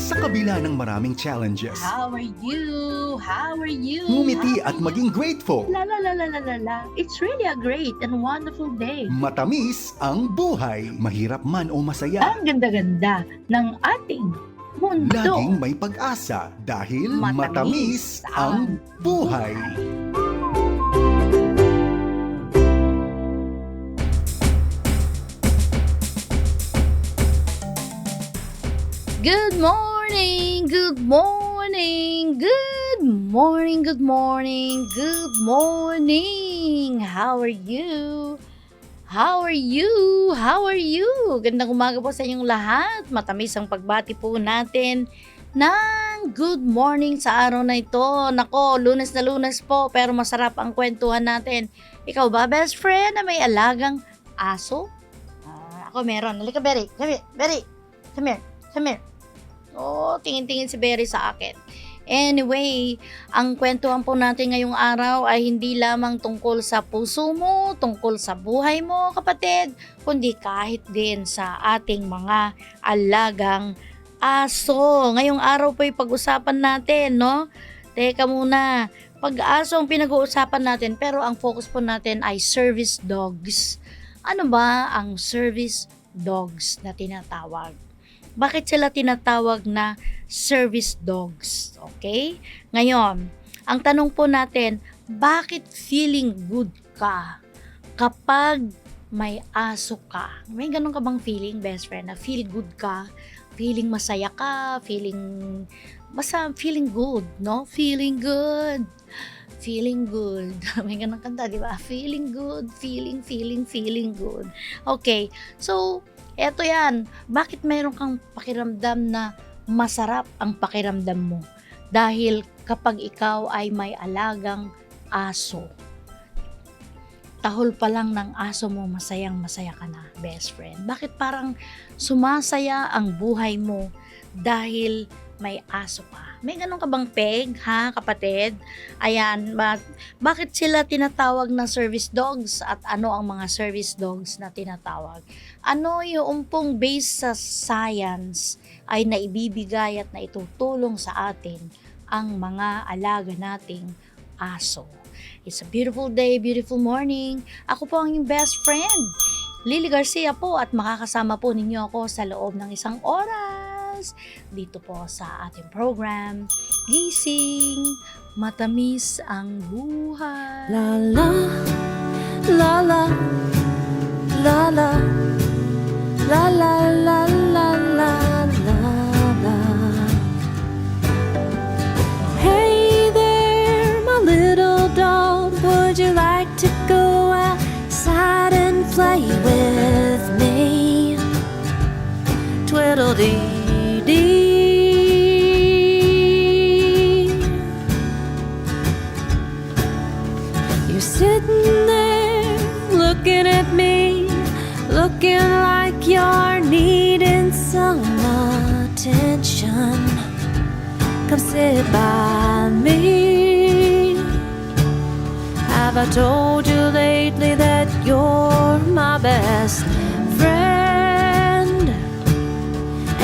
Sa kabila ng maraming challenges, How are you? How are you? ngumiti at maging grateful. La la la la la la la. It's really a great and wonderful day. Matamis ang buhay. Mahirap man o masaya, Ang ganda-ganda ng ating mundo. laging may pag-asa dahil matamis ang buhay. Good morning, good morning, good morning, good morning, good morning. How are you? How are you? How are you? Gandang umaga po sa inyong lahat. Matamis ang pagbati po natin ng good morning sa araw na ito. Nako, Lunes na Lunes po, pero masarap ang kwentuhan natin. Ikaw ba, best friend, na may alagang aso? Ako meron. Halika, Berry. Berry. Come here. Come here. Oh, tingin-tingin si Berry sa akin. Anyway, ang kwentuhan po natin ngayong araw ay hindi lamang tungkol sa puso mo, tungkol sa buhay mo, kapatid, kundi kahit din sa ating mga alagang aso. Ngayong araw po yung pag-usapan natin, no? Teka muna, pag-aso ang pinag-uusapan natin, pero ang focus po natin ay service dogs. Ano ba ang service dogs na tinatawag? Bakit sila tinatawag na service dogs? Okay? Ngayon, ang tanong po natin, bakit feeling good ka kapag may aso ka? May ganun ka bang feeling, best friend, na feel good ka? Feeling masaya ka? Basta feeling good, no? Feeling good. Feeling good. May ganun kanta, di ba? Feeling good, feeling good. Okay, so, eto yan, bakit mayroon kang pakiramdam na masarap ang pakiramdam mo? Dahil kapag ikaw ay may alagang aso, tahol pa lang ng aso mo, masayang masaya ka na, best friend. Bakit parang sumasaya ang buhay mo dahil may aso ka? May ganun ka bang peg, ha, kapatid? Ayan, bakit sila tinatawag na service dogs at ano ang mga service dogs na tinatawag? Ano yung pong base sa science ay naibibigay at naitutulong sa atin ang mga alaga nating aso? It's a beautiful day, beautiful morning. Ako po ang inyong best friend, Lily Garcia po, at makakasama po ninyo ako sa loob ng isang oras dito po sa ating program, Gising, Matamis ang Buhay. La la, la la, la la, la la la la la la. Hey there, my little dog, would you like to go outside and play with me? Twiddle-dee. You're sitting there looking at me, looking like you're needing some attention. Come sit by me. Have I told you lately that you're my best friend?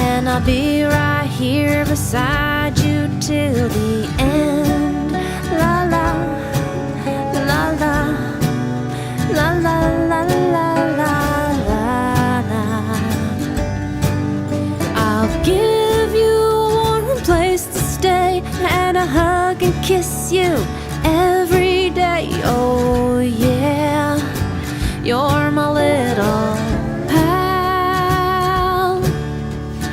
And I'll be right here beside you till the end. La la, la la, la la la la la la. I'll give you a warm place to stay and a hug and kiss you every day. Oh yeah, you're my little pal.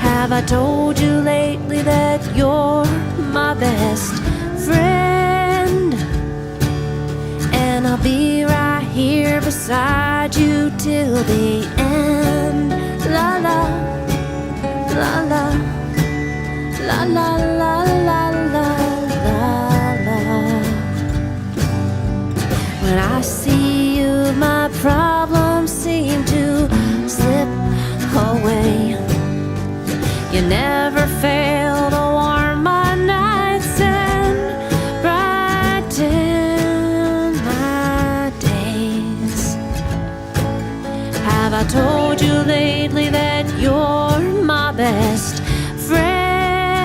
Have I told you lately that you're my best friend? And I'll be right here beside you till the end. La la, la la, la la la la la la. When I see you, my problems seem to slip away. You never fail to warm my nights and brighten my days. Have I told you lately that you're my best friend?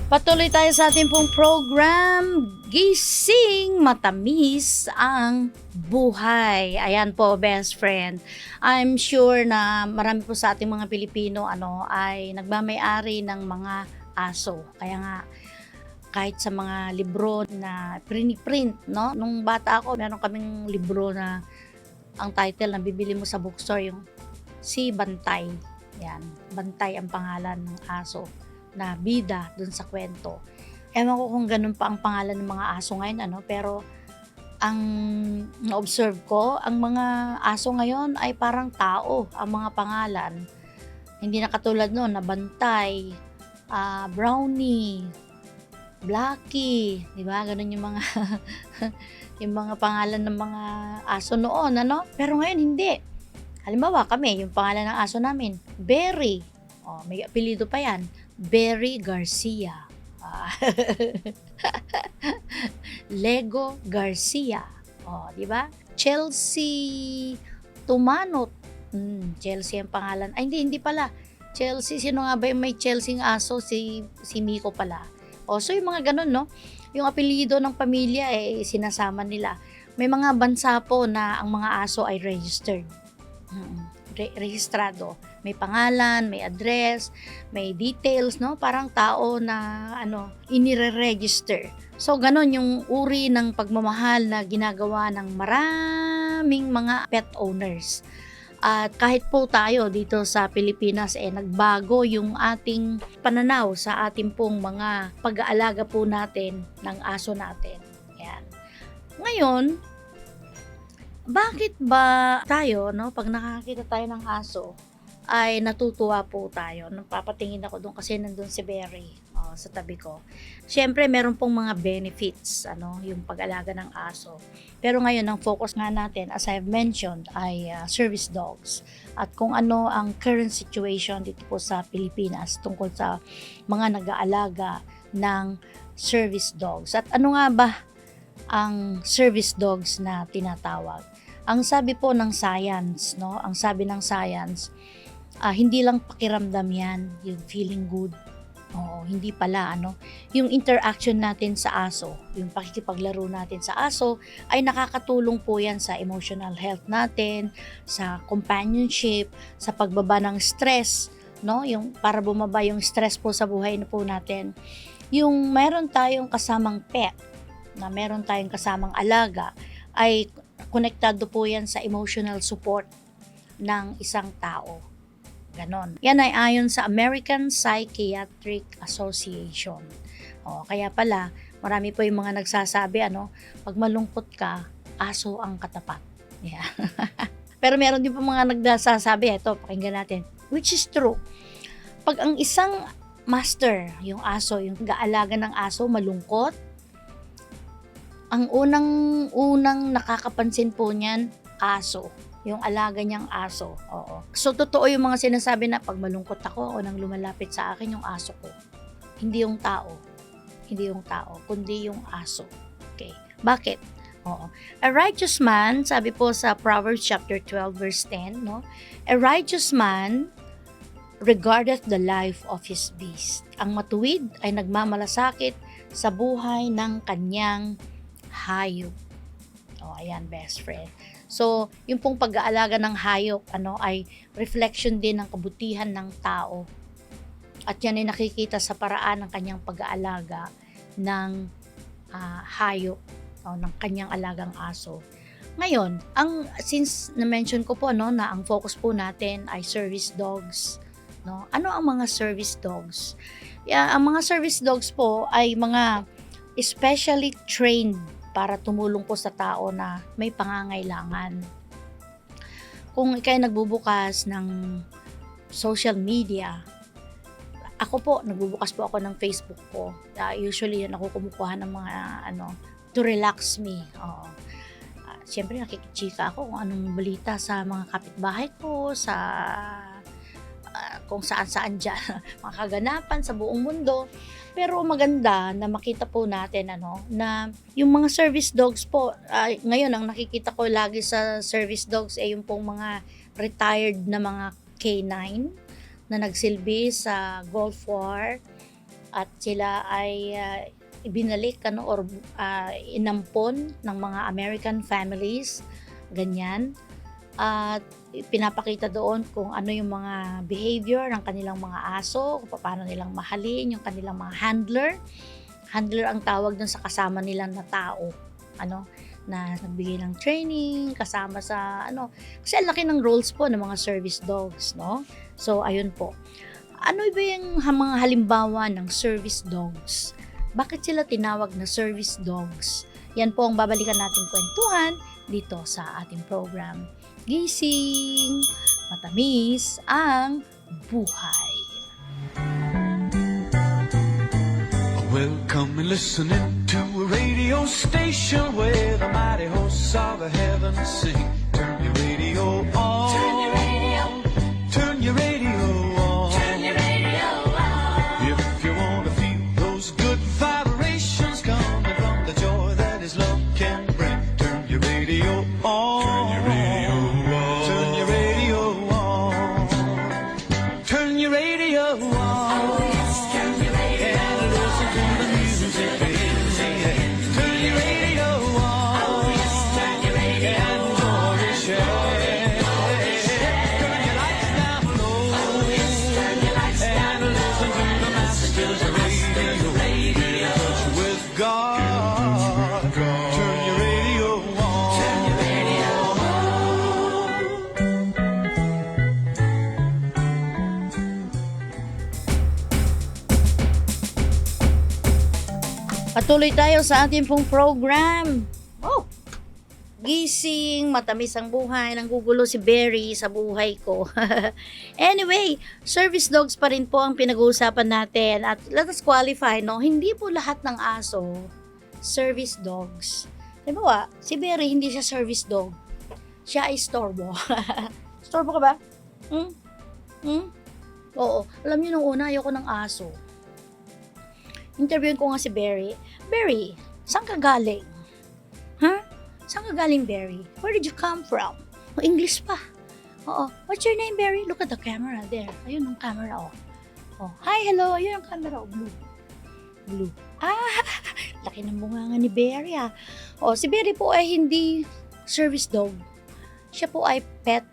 Patuloy tayo sa ating pong program, Gising Matamis ang Buhay. Ayan po, best friend. I'm sure na marami po sa ating mga Pilipino ay nagmamay-ari ng mga aso. Kaya nga, kahit sa mga libro na print, no? Nung bata ako, meron kaming libro na ang title na bibili mo sa bookstore, yung Si Bantay. Yan, Bantay ang pangalan ng aso na bida dun sa kwento. Ewan ko kung ganun pa ang pangalan ng mga aso ngayon, pero ang na-observe ko, ang mga aso ngayon ay parang tao ang mga pangalan. Hindi na katulad noon na Bantay, Brownie, Blackie, di ba? Ganun yung mga yung mga pangalan ng mga aso noon, Pero ngayon hindi. Halimbawa kami, yung pangalan ng aso namin, Berry. May apelyido pa yan. Berry Garcia. Lego Garcia. Di ba? Chelsea Tumanot. Chelsea ang pangalan. Ay, hindi pala. Chelsea, sino nga ba yung may Chelsea ng aso? Si Miko pala. So yung mga ganun, no? Yung apelyido ng pamilya, sinasama nila. May mga bansa po na ang mga aso ay registered. Rehistrado. May pangalan, may address, may details, no? Parang tao na inire-register. So ganun yung uri ng pagmamahal na ginagawa ng maraming mga pet owners. At kahit po tayo dito sa Pilipinas nagbago yung ating pananaw sa ating pong mga pag-aalaga po natin ng aso natin. Yan. Ngayon, bakit ba tayo, pag nakakita tayo ng aso, ay natutuwa po tayo? Napapatingin ako doon kasi nandun si Berry sa tabi ko. Siyempre, meron pong mga benefits, yung pag-alaga ng aso. Pero ngayon, ang focus nga natin, as I've mentioned, ay service dogs. At kung ano ang current situation dito po sa Pilipinas tungkol sa mga nag-aalaga ng service dogs. At ano nga ba ang service dogs na tinatawag? Ang sabi po ng science, ang sabi ng science, hindi lang pakiramdam yan, yung feeling good. Hindi pala, yung interaction natin sa aso, yung pakikipaglaro natin sa aso, ay nakakatulong po yan sa emotional health natin, sa companionship, sa pagbaba ng stress, yung para bumaba yung stress po sa buhay na po natin. Yung meron tayong kasamang pet, na meron tayong kasamang alaga, ay konektado po yan sa emotional support ng isang tao. Ganon. Yan ay ayon sa American Psychiatric Association. Kaya pala, marami po yung mga nagsasabi, pag malungkot ka, aso ang katapat. Yeah. Pero meron din po mga nagsasabi, pakinggan natin, which is true. Pag ang isang master, yung aso, yung gaalaga ng aso, malungkot, ang unang nakakapansin po niyan, aso. Yung alaga niyang aso. So, totoo yung mga sinasabi na pag malungkot ako o nang lumalapit sa akin yung aso ko. Hindi yung tao. Hindi yung tao, kundi yung aso. Okay. Bakit? A righteous man, sabi po sa Proverbs chapter 12 verse 10, a righteous man regardeth the life of his beast. Ang matuwid ay nagmamalasakit sa buhay ng kanyang hayop. Ayan, best friend. So, yung pong pag-aalaga ng hayop, ay reflection din ng kabutihan ng tao. At yan ay nakikita sa paraan ng kanyang pag-aalaga ng hayop, ng kanyang alagang aso. Ngayon, since na-mention ko po, na ang focus po natin ay service dogs. Ano ang mga service dogs? Ang mga service dogs po ay mga especially trained para tumulong po sa tao na may pangangailangan. Kung ikay nagbubukas ng social media, ako po, nagbubukas po ako ng Facebook ko. Usually, yun ako kumukuha ng mga, to relax me. Siyempre, nakikichika ako kung anong balita sa mga kapitbahay ko, sa kung saan-saan dyan, mga kaganapan sa buong mundo. Pero maganda na makita po natin na yung mga service dogs po, ngayon ang nakikita ko lagi sa service dogs ay yung pong mga retired na mga K9 na nagsilbi sa Gulf War at sila ay ibinalik or inampon ng mga American families, ganyan. At pinapakita doon kung ano yung mga behavior ng kanilang mga aso, kung paano nilang mahalin yung kanilang mga handler. Handler ang tawag dun sa kasama nilang na tao, na nagbigay ng training, kasama sa kasi ang laki ng roles po ng mga service dogs, no? So, ayun po. Ano ba yung mga halimbawa ng service dogs? Bakit sila tinawag na service dogs? Yan po ang babalikan nating kwentuhan dito sa ating program. Gising, matamis ang buhay. Welcome and listening to a radio station where the mighty hosts of the heavens sing. Turn your radio on. Turn your radio. Turn your radio on. Turn your radio on. If you want to feel those good vibrations coming from the joy that His love can bring, turn your radio on. Turn your radio on. Turn your radio on. Turn your radio on. Oh, yes, turn your radio on. And listen to the music, baby. Turn your radio on. Oh, yes, turn your radio on. And joy to share. Turn your lights down low. Oh, yes, turn your lights down low. And listen to the Master's radio. Touch with God. Turn your radio on. Turn your radio on. Patuloy tayo sa ating pong program. Gising, matamis ang buhay, nanggugulo si Berry sa buhay ko. Anyway, service dogs pa rin po ang pinag-uusapan natin. At let us qualify, hindi po lahat ng aso service dogs. Diba, si Berry hindi siya service dog. Siya ay storbo. Storbo ka ba? Oo. Alam niyo, nung una, ayoko ng aso. Interviewin ko nga si Berry. Berry, saan ka galing? Saan ka galing, Berry? Where did you come from? English pa. Oo. What's your name, Berry? Look at the camera there. Ayun ang camera, Hi, hello. Ayun ang camera, Blue. Laki ng bunga nga ni Berry, si Berry po ay hindi service dog. Siya po ay pet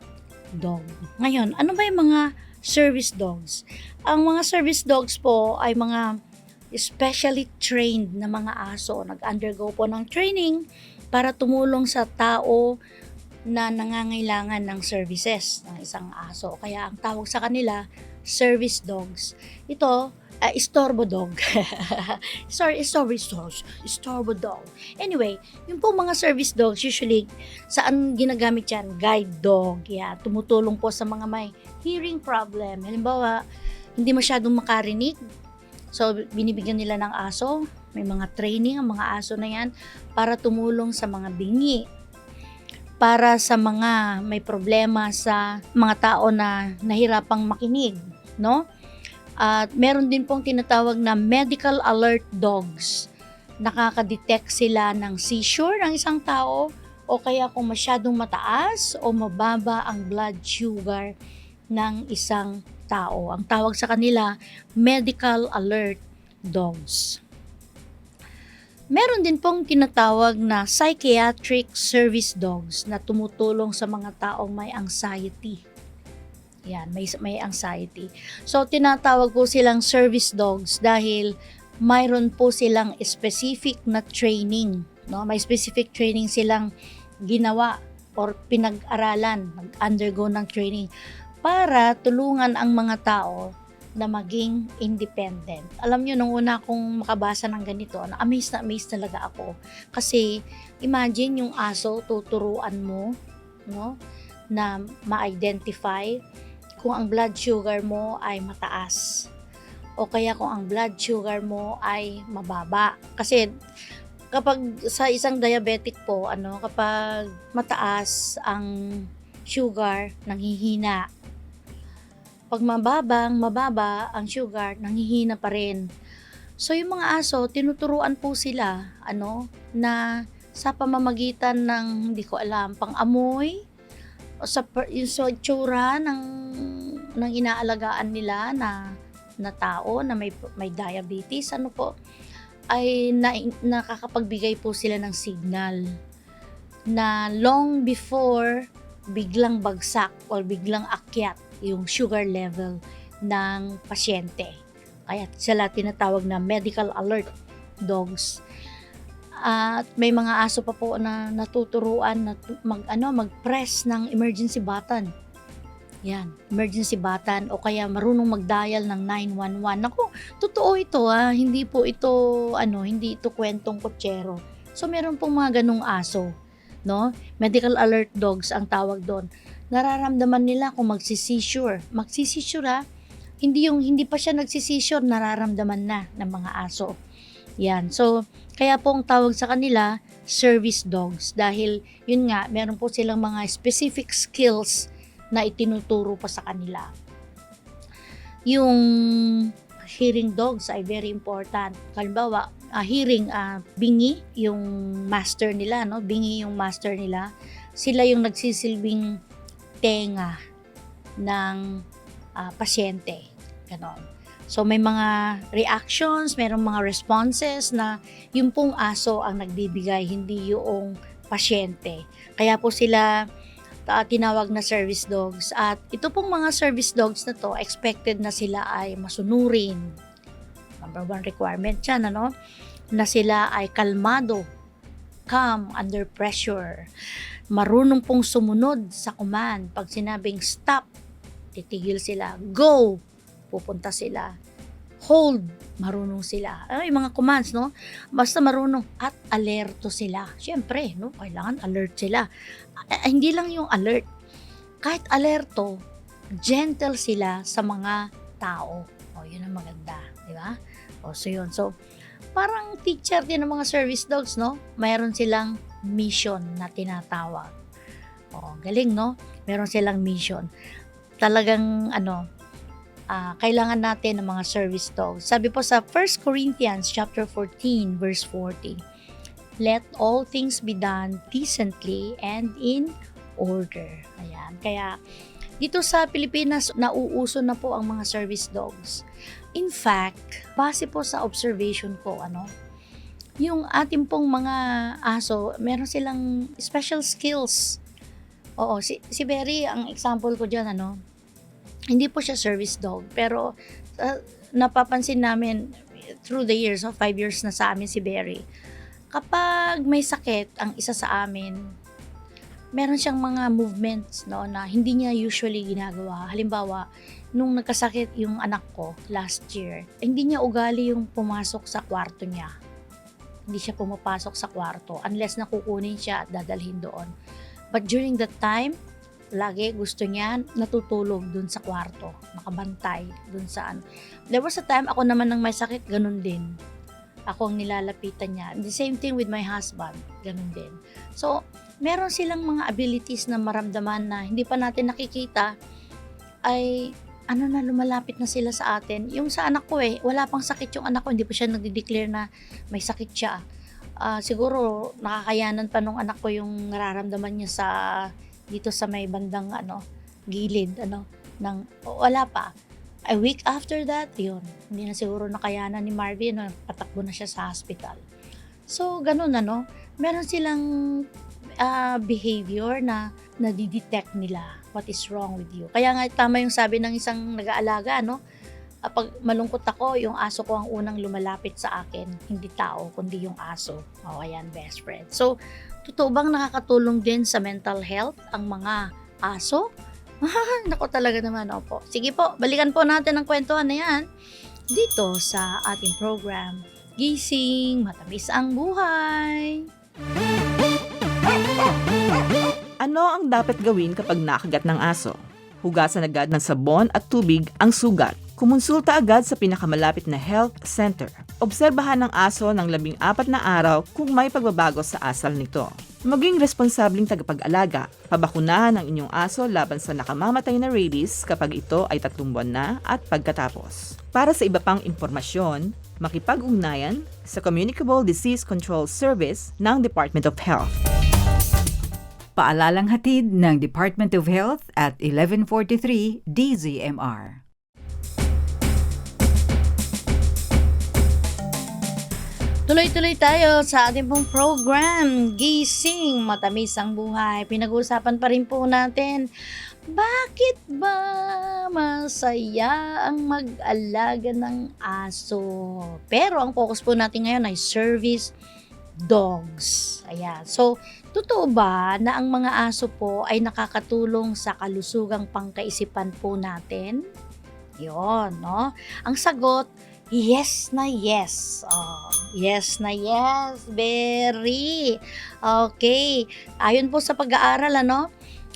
dog. Ngayon, ano ba yung mga service dogs? Ang mga service dogs po ay mga specially trained na mga aso. Nag-undergo po ng training para tumulong sa tao na nangangailangan ng services ng isang aso. Kaya ang tawag sa kanila, service dogs. Ito, istorbo dog. Istorbo dog. Anyway, yung po mga service dogs, usually, saan ginagamit yan? Guide dog. Yeah, tumutulong po sa mga may hearing problem. Halimbawa, hindi masyadong makarinig. So, binibigyan nila ng aso. May mga training ang mga aso na yan para tumulong sa mga bingi. Para sa mga may problema sa mga tao na nahirapang makinig, no? At meron din pong tinatawag na medical alert dogs. Nakaka-detect sila ng seizure ng isang tao o kaya kung masyadong mataas o mababa ang blood sugar ng isang tao. Ang tawag sa kanila, medical alert dogs. Meron din pong tinatawag na psychiatric service dogs na tumutulong sa mga taong may anxiety. Yan, may anxiety. So, tinatawag po silang service dogs dahil mayroon po silang specific na training. No? May specific training silang ginawa or pinag-aralan, nag-undergo ng training para tulungan ang mga tao na maging independent. Alam nyo, nung una akong makabasa ng ganito, na-amaze talaga ako. Kasi, imagine yung aso, tuturuan mo, no, na ma-identify kung ang blood sugar mo ay mataas. O kaya kung ang blood sugar mo ay mababa. Kasi, kapag sa isang diabetic po, kapag mataas ang sugar, nanghihina. Pag mababa ang sugar, nanghihina pa rin. So, yung mga aso, tinuturuan po sila, na sa pamamagitan ng, hindi ko alam, pang-amoy, o sa itsura ng inaalagaan nila na na tao na may diabetes, ano po, ay nakakapagbigay po sila ng signal na long before biglang bagsak or biglang akyat yung sugar level ng pasyente. Kaya sila tinatawag na medical alert dogs. At may mga aso pa po na natuturuan na mag-press ng emergency button. Yan, emergency button o kaya marunong mag-dial ng 911. Naku, totoo ito hindi po ito hindi ito kwentong kutsero. So meron pong mga ganung aso, no? Medical alert dogs ang tawag doon. Nararamdaman nila kung magsi-seizure. Magsi-seizure hindi pa siya nagsi-seizure, nararamdaman na ng mga aso. Yan. So kaya po ang tawag sa kanila service dogs dahil yun nga, meron po silang mga specific skills na itinuturo pa sa kanila. Yung hearing dogs ay very important. Halimbawa, hearing, bingi yung master nila, no? Bingi yung master nila. Sila yung nagsisilbing tenga ng pasyente. Ganon. So may mga reactions, mayroong mga responses na yung pong aso ang nagbibigay, hindi yung pasyente. Kaya po sila tinawag na service dogs. At ito pong mga service dogs na to, expected na sila ay masunurin. Number 1 requirement yan, na sila ay kalmado, calm under pressure. Marunong pong sumunod sa command. Pag sinabing stop, titigil sila. Go, pupunta sila. Hold, marunong sila. Yung mga commands, no? Basta marunong at alerto sila. Siyempre, no? Kailangan alert sila. Hindi lang yung alert. Kahit alerto, gentle sila sa mga tao. Yun ang maganda, di ba? So yun. So, parang teacher din ng mga service dogs, no? Mayroon silang mission na tinatawag. Galing, no? Meron silang mission. Talagang, kailangan natin ng mga service dogs. Sabi po sa 1 Corinthians chapter 14 verse 40, let all things be done decently and in order. Ayan. Kaya dito sa Pilipinas, nauuso na po ang mga service dogs. In fact, base po sa observation ko, yung ating pong mga aso, meron silang special skills. Si Berry, ang example ko dyan, hindi po siya service dog, pero napapansin namin through the years, 5 years na sa amin si Berry, kapag may sakit ang isa sa amin, meron siyang mga movements na hindi niya usually ginagawa. Halimbawa, nung nagkasakit yung anak ko last year, hindi niya ugali yung pumasok sa kwarto niya. Hindi siya pumapasok sa kwarto unless nakukunin siya at dadalhin doon. But during that time, lagi gusto niya natutulog dun sa kwarto, makabantay dun saan. There was a time ako naman nang may sakit, ganun din. Ako ang nilalapitan niya. The same thing with my husband, ganun din. So, meron silang mga abilities na maramdaman na hindi pa natin nakikita, ay lumalapit na sila sa atin. Yung sa anak ko wala pang sakit yung anak ko, hindi pa siya nagde-declare na may sakit siya. Siguro nakakayanan pa nung anak ko yung nararamdaman niya dito sa may bandang gilid wala pa. A week after that, yun, hindi na siguro nakayanan ni Marvin, patakbo na siya sa hospital. So ganun meron silang behavior na nadidetect nila what is wrong with you. Kaya nga tama yung sabi ng isang nag-aalaga, pag malungkot ako, yung aso ko ang unang lumalapit sa akin, hindi tao, kundi yung aso. Ayan, best friend. So, totoo bang nakakatulong din sa mental health ang mga aso? Nako talaga naman, opo. Sige po, balikan po natin ang kwentuhan na yan dito sa ating program. Gising, matamis ang buhay! Ano ang dapat gawin kapag nakagat ng aso? Hugasan agad ng sabon at tubig ang sugat. Kumonsulta agad sa pinakamalapit na health center. Obserbahan ang aso ng 14 na araw kung may pagbabago sa asal nito. Maging responsabling tagapag-alaga. Pabakunahan ang inyong aso laban sa nakamamatay na rabies kapag ito ay 3 buwan na at pagkatapos. Para sa iba pang impormasyon, makipag-ugnayan sa Communicable Disease Control Service ng Department of Health. Paalalang hatid ng Department of Health at 1143 DZMR. Tuloy-tuloy tayo sa ating pong program, Gising, Matamis ang Buhay. Pinag-uusapan pa rin po natin, bakit ba masaya ang mag-alaga ng aso? Pero ang focus po natin ngayon ay service dogs. Ayan. So, totoo ba na ang mga aso po ay nakakatulong sa kalusugang pangkaisipan po natin? Yon, no? Ang sagot, yes na yes. Oh, yes na yes. Very. Okay. Ayon po sa pag-aaral,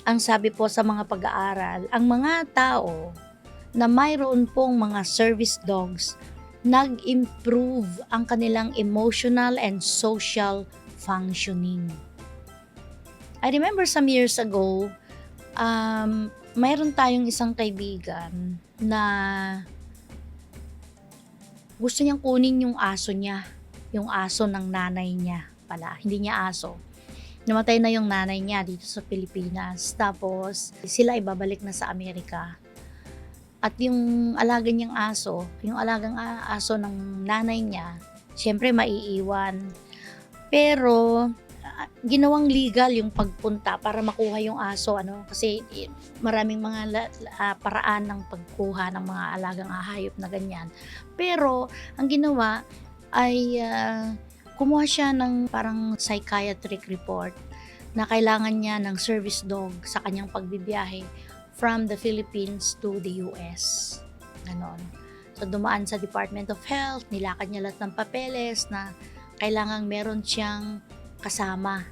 ang sabi po sa mga pag-aaral, ang mga tao na mayroon pong mga service dogs, nag-improve ang kanilang emotional and social functioning. I remember some years ago, mayroon tayong isang kaibigan na gusto niyang kunin yung aso niya, yung aso ng nanay niya pala, hindi niya aso. Namatay na yung nanay niya dito sa Pilipinas. Tapos, sila ay babalik na sa Amerika. At yung alaga niyang aso, yung alagang aso ng nanay niya, syempre maiiwan. Pero, ginawang legal yung pagpunta para makuha yung aso. Kasi maraming mga paraan ng pagkuha ng mga alagang hayop na ganyan. Pero, ang ginawa ay kumuha siya ng parang psychiatric report na kailangan niya ng service dog sa kanyang pagbibiyahe from the Philippines to the US. Ganon. So dumaan sa Department of Health, nilakad niya lahat ng papeles na kailangang meron siyang kasama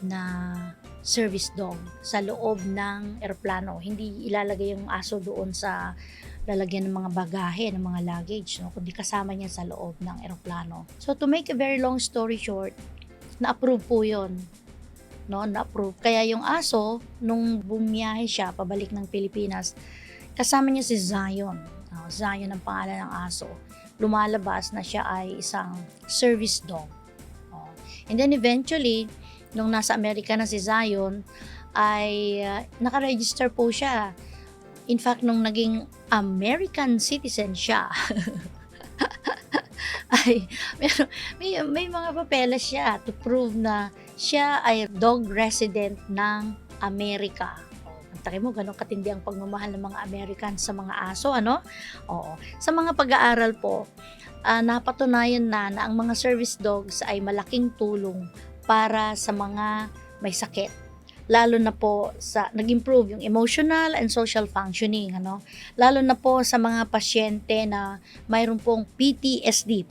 na service dog sa loob ng eroplano. Hindi ilalagay yung aso doon sa lalagyan ng mga bagahe, ng mga luggage, kundi kasama niya sa loob ng eroplano. So to make a very long story short, na-approve po yun. Na-approve. Kaya yung aso, nung bumiyahe siya pabalik ng Pilipinas, kasama niya si Zion. Zion ang pangalan ng aso. Lumalabas na siya ay isang service dog. And then eventually, nung nasa Amerika na si Zion, ay nakaregister po siya. In fact, nung naging American citizen siya, ay may mga papeles siya to prove na siya ay dog resident ng Amerika. Antake mo, ganun katindi ang pagmamahal ng mga Americans sa mga aso, Oo. Sa mga pag-aaral po, napatunayan na ang mga service dogs ay malaking tulong para sa mga may sakit. Lalo na po sa nag-improve yung emotional and social functioning, Lalo na po sa mga pasyente na mayroon pong PTSD,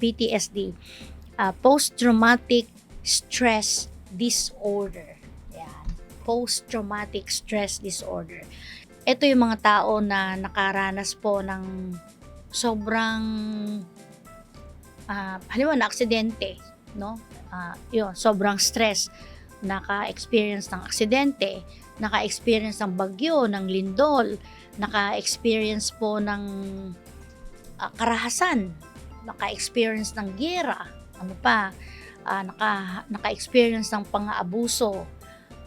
post-traumatic stress disorder. Yan, post-traumatic stress disorder. Ito yung mga tao na nakaranas po ng sobrang halimbawa na aksidente, sobrang stress, naka-experience ng aksidente, naka-experience ng bagyo, ng lindol, naka-experience po ng karahasan, naka-experience ng giyera, naka-experience ng pang-aabuso,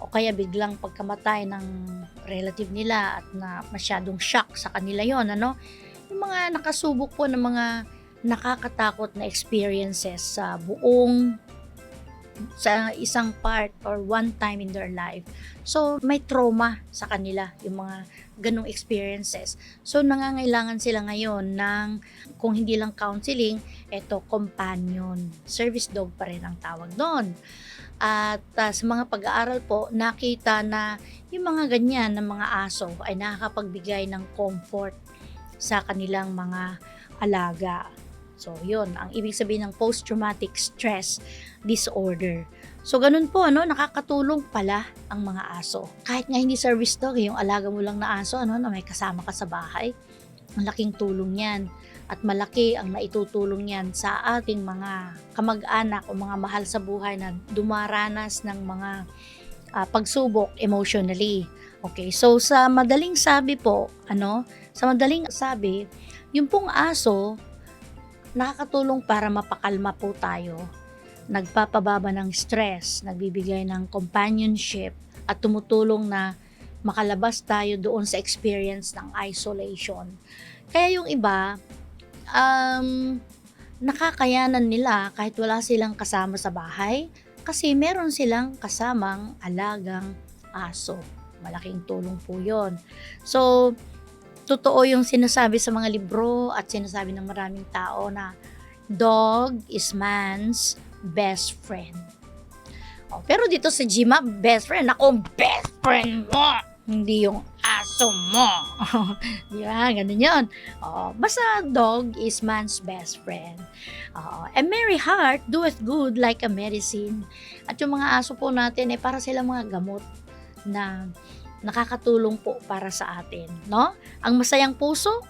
o kaya biglang pagkamatay ng relative nila at na masyadong shock sa kanila yon, yung mga nakasubok po ng mga nakakatakot na experiences sa isang part or one time in their life. So, may trauma sa kanila, yung mga ganong experiences. So, nangangailangan sila ngayon ng, kung hindi lang counseling, companion. Service dog pa rin ang tawag doon. At sa mga pag-aaral po, nakita na yung mga ganyan na mga aso ay nakakapagbigay ng comfort sa kanilang mga alaga. So, yun, ang ibig sabihin ng post-traumatic stress disorder. So, ganun po, nakakatulong pala ang mga aso. Kahit nga hindi service dog, yung alaga mo lang na aso, na may kasama ka sa bahay, ang laking tulong yan. At malaki ang naitutulong yan sa ating mga kamag-anak o mga mahal sa buhay na dumaranas ng mga pagsubok emotionally. Okay, so sa madaling sabi po, yung pong aso, nakakatulong para mapakalma po tayo, nagpapababa ng stress, nagbibigay ng companionship, at tumutulong na makalabas tayo doon sa experience ng isolation. Kaya yung iba, nakakayanan nila kahit wala silang kasama sa bahay kasi meron silang kasamang alagang aso. Malaking tulong po yun. So, totoo yung sinasabi sa mga libro at sinasabi ng maraming tao na dog is man's best friend. Pero dito sa Gmap, best friend, ako best friend mo, hindi yung aso mo. Di ba? Ganun yun. Basta dog is man's best friend. A merry heart doeth good like a medicine. At yung mga aso po natin ay para sila mga gamot na nakakatulong po para sa atin, no? Ang masayang puso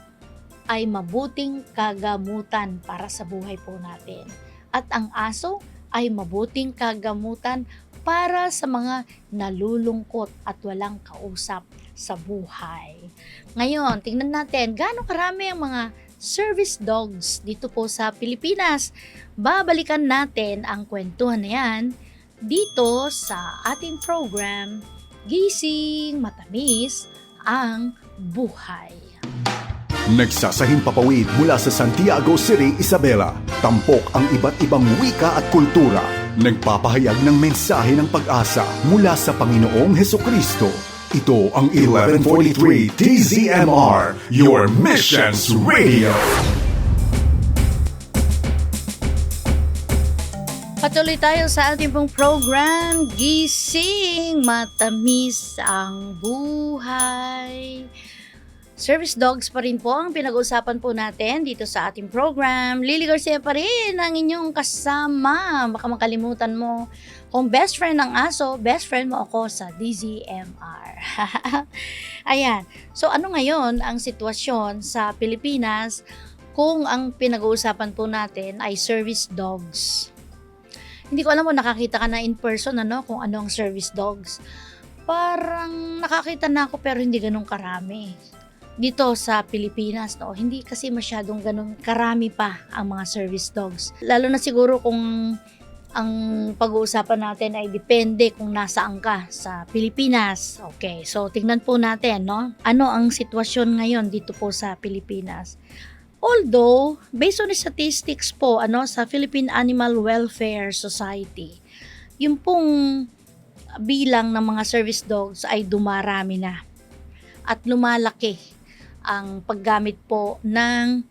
ay mabuting kagamutan para sa buhay po natin. At ang aso ay mabuting kagamutan para sa mga nalulungkot at walang kausap sa buhay. Ngayon, tingnan natin gaano karami ang mga service dogs dito po sa Pilipinas. Babalikan natin ang kwentuhan na yan dito sa ating program, Gising Matamis ang Buhay. Nagsasahing papawid mula sa Santiago City, Isabela. Tampok ang iba't ibang wika at kultura. Nagpapahayag ng mensahe ng pag-asa mula sa Panginoong Hesukristo. Ito ang 1143 TZMR, your Missions Radio. Patuloy tayo sa ating pong program, Gising Matamis ang Buhay. Service dogs pa rin po ang pinag-uusapan po natin dito sa ating program. Lily Garcia pa rin ang inyong kasama. Baka makalimutan mo kung best friend ng aso, best friend mo ako sa DZMR. Ayan. So ano ngayon ang sitwasyon sa Pilipinas kung ang pinag-uusapan po natin ay service dogs? Hindi ko alam kung nakakita ka na in person kung ano ang service dogs. Parang nakakita na ako pero hindi ganun karami. Dito sa Pilipinas, hindi kasi masyadong ganun karami pa ang mga service dogs. Lalo na siguro kung ang pag-uusapan natin ay depende kung nasaan ka sa Pilipinas. Okay, so tingnan po natin, ano ang sitwasyon ngayon dito po sa Pilipinas. Although, based on the statistics po, sa Philippine Animal Welfare Society, yung pong bilang ng mga service dogs ay dumarami na at lumalaki ang paggamit po ng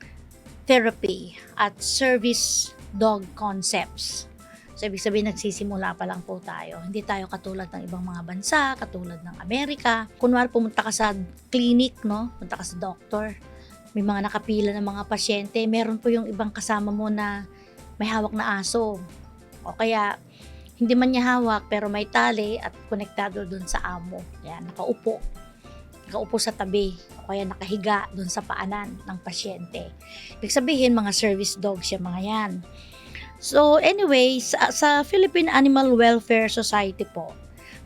therapy at service dog concepts. So, ibig sabihin, nagsisimula pa lang po tayo. Hindi tayo katulad ng ibang mga bansa, katulad ng Amerika. Kunwari, pumunta ka sa clinic, punta ka sa doctor. May mga nakapila ng mga pasyente. Meron po yung ibang kasama mo na may hawak na aso. O kaya, hindi man niya hawak, pero may tali at konektado dun sa amo. Yan, nakaupo sa tabi o kaya nakahiga doon sa paanan ng pasyente. Ibig sabihin, mga service dogs yung mga yan. So anyway, sa Philippine Animal Welfare Society po,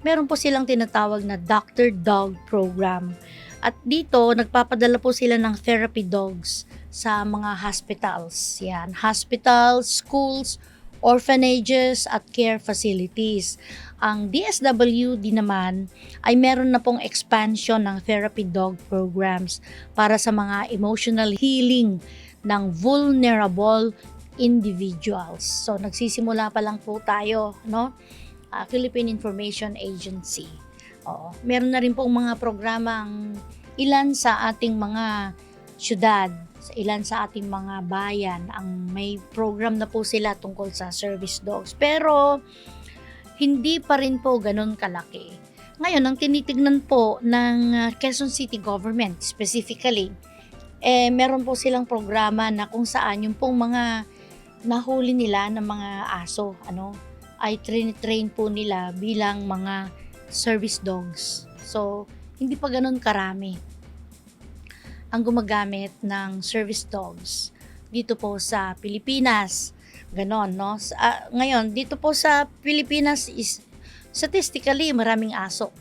meron po silang tinatawag na Dr. Dog Program. At dito, nagpapadala po sila ng therapy dogs sa mga hospitals. Yan, hospitals, schools, orphanages at care facilities. Ang DSWD naman ay meron na pong expansion ng therapy dog programs para sa mga emotional healing ng vulnerable individuals. So nagsisimula pa lang po tayo, Philippine Information Agency. Meron na rin pong mga programang ilan sa ating mga syudad, ilan sa ating mga bayan ang may program na po sila tungkol sa service dogs. Pero hindi pa rin po ganun kalaki. Ngayon, ang tinitignan po ng Quezon City Government specifically, meron po silang programa na kung saan yung pong mga nahuli nila ng mga aso, ay train po nila bilang mga service dogs. So, hindi pa ganun karami ang gumagamit ng service dogs dito po sa Pilipinas. Ganon, ngayon, dito po sa Pilipinas is statistically maraming aso.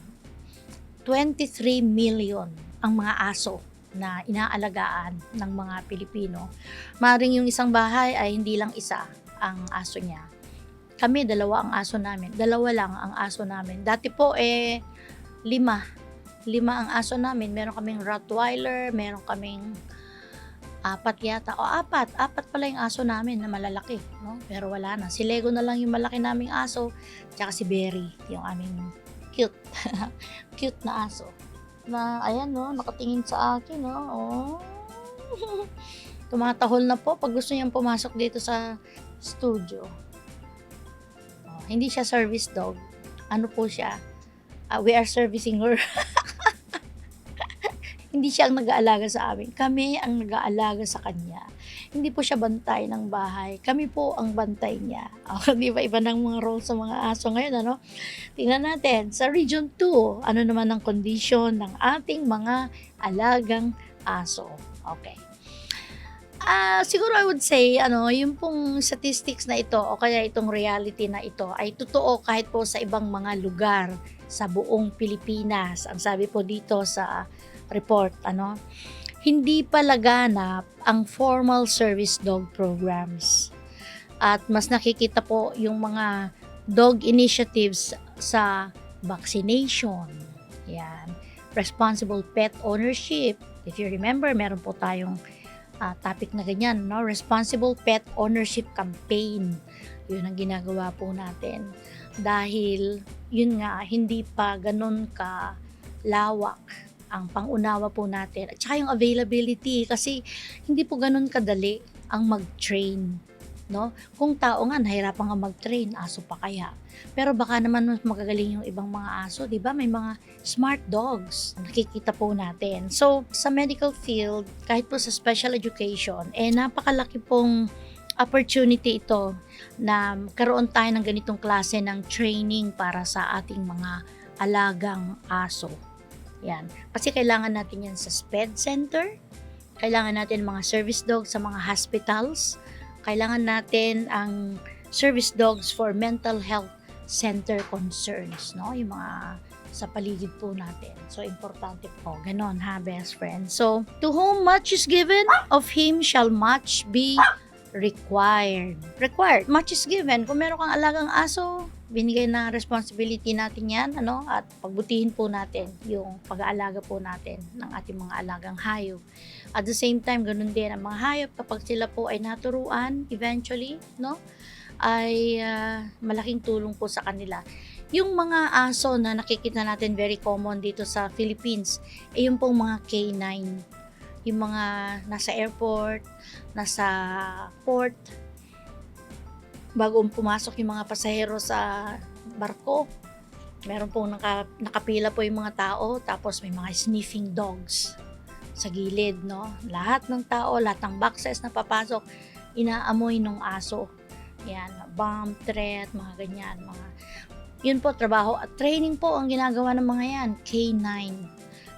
23 million ang mga aso na inaalagaan ng mga Pilipino. Maring yung isang bahay ay hindi lang isa ang aso niya. Kami, 2 ang aso namin. 2 lang ang aso namin. Dati po 5 ang aso namin. Meron kaming Rottweiler, meron kaming 4 yata, o 4 pala yung aso namin na malalaki, no? Pero wala na, si Lego na lang yung malaki naming aso, tsaka si Berry, yung aming cute, cute na aso. Na, ayan, no, nakatingin sa akin, no, oh. Tumatahol na po pag gusto niyang pumasok dito sa studio. Oh, hindi siya service dog. Ano po siya? We are servicing her. Hindi siya ang nag-aalaga sa amin. Kami ang nag-aalaga sa kanya. Hindi po siya bantay ng bahay. Kami po ang bantay niya. Oh, di ba? Iba ng mga role sa mga aso ngayon, ano? Tingnan natin, sa Region 2, ano naman ang condition ng ating mga alagang aso. Okay. Siguro I would say, yung pong statistics na ito o kaya itong reality na ito ay totoo kahit po sa ibang mga lugar sa buong Pilipinas. Ang sabi po dito sa report, hindi pa laganap ang formal service dog programs. At mas nakikita po yung mga dog initiatives sa vaccination. Yan. Responsible pet ownership. If you remember, meron po tayong topic na ganyan, no? Responsible Pet Ownership Campaign. Yun ang ginagawa po natin. Dahil, yun nga, hindi pa ganun ka lawak ang pangunawa po natin. At saka yung availability, kasi hindi po ganun kadali ang mag-train. No? Kung tao nga, nahirapan nga mag-train, aso pa kaya. Pero baka naman mas magagaling yung ibang mga aso, di ba? May mga smart dogs na nakikita po natin. So, sa medical field, kahit po sa special education, napakalaki pong opportunity ito na karoon tayo ng ganitong klase ng training para sa ating mga alagang aso. Yan. Kasi kailangan natin yan sa SPED center, kailangan natin mga service dogs sa mga hospitals, kailangan natin ang service dogs for mental health center concerns, no? Yung mga sa paligid po natin. So, importante po. Ganon ha, best friend. So, to whom much is given, of him shall much be required. Required. Much is given. Kung meron kang alagang aso, binigay na responsibility natin yan, at pagbutihin po natin yung pag-aalaga po natin ng ating mga alagang hayop. At the same time, ganun din ang mga hayop kapag sila po ay naturuan eventually, no? Ay malaking tulong po sa kanila. Yung mga aso na nakikita natin very common dito sa Philippines, yung pong mga K9. Yung mga nasa airport, nasa port, bago pumasok yung mga pasahero sa barko, meron pong nakapila po yung mga tao, tapos may mga sniffing dogs sa gilid, no? Lahat ng tao, lahat ng boxes na papasok, inaamoy ng aso. Yan, bomb threat, mga ganyan, yun po, trabaho at training po ang ginagawa ng mga yan, K9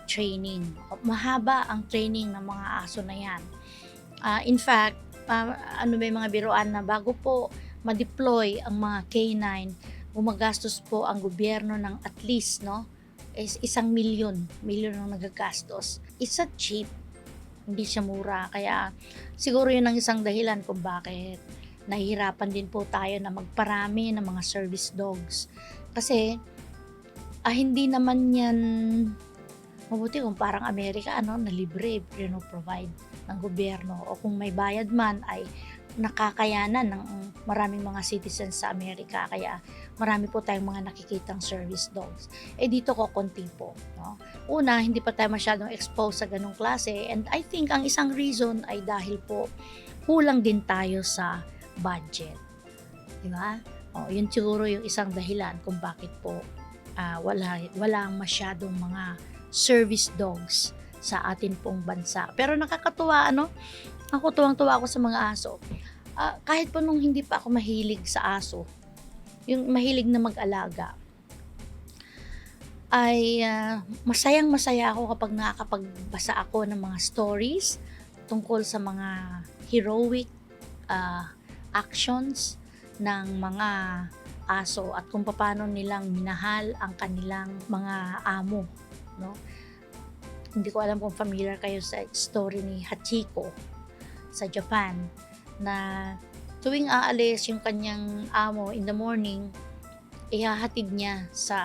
training. Mahaba ang training ng mga aso na yan. In fact, may mga biruan na bago po ma-deploy ang mga K9, gumagastos po ang gobyerno ng at least, is 1 milyon ang nagagastos. It's a cheap, hindi siya mura. Kaya siguro yun ang isang dahilan kung bakit nahihirapan din po tayo na magparami ng mga service dogs. Kasi hindi naman yan mabuti kung parang Amerika, na libre, provide ng gobyerno. O kung may bayad man, ay nakakayanan ng maraming mga citizens sa Amerika. Kaya marami po tayong mga nakikitang service dogs. Dito ko konti po. No? Una, hindi pa tayo masyadong exposed sa ganong klase. And I think ang isang reason ay dahil po kulang din tayo sa budget. Diba? Yun siguro yung isang dahilan kung bakit po walang masyadong mga service dogs sa atin pong bansa. Pero nakakatuwa, ako tuwang-tuwa ako sa mga aso. Kahit po nung hindi pa ako mahilig sa aso, yung mahilig na mag-alaga, ay masayang-masaya ako kapag nakakapagbasa ako ng mga stories tungkol sa mga heroic actions ng mga aso at kung paano nilang minahal ang kanilang mga amo, no? Hindi ko alam kung familiar kayo sa story ni Hachiko sa Japan, na tuwing aalis yung kanyang amo in the morning, ihahatid niya sa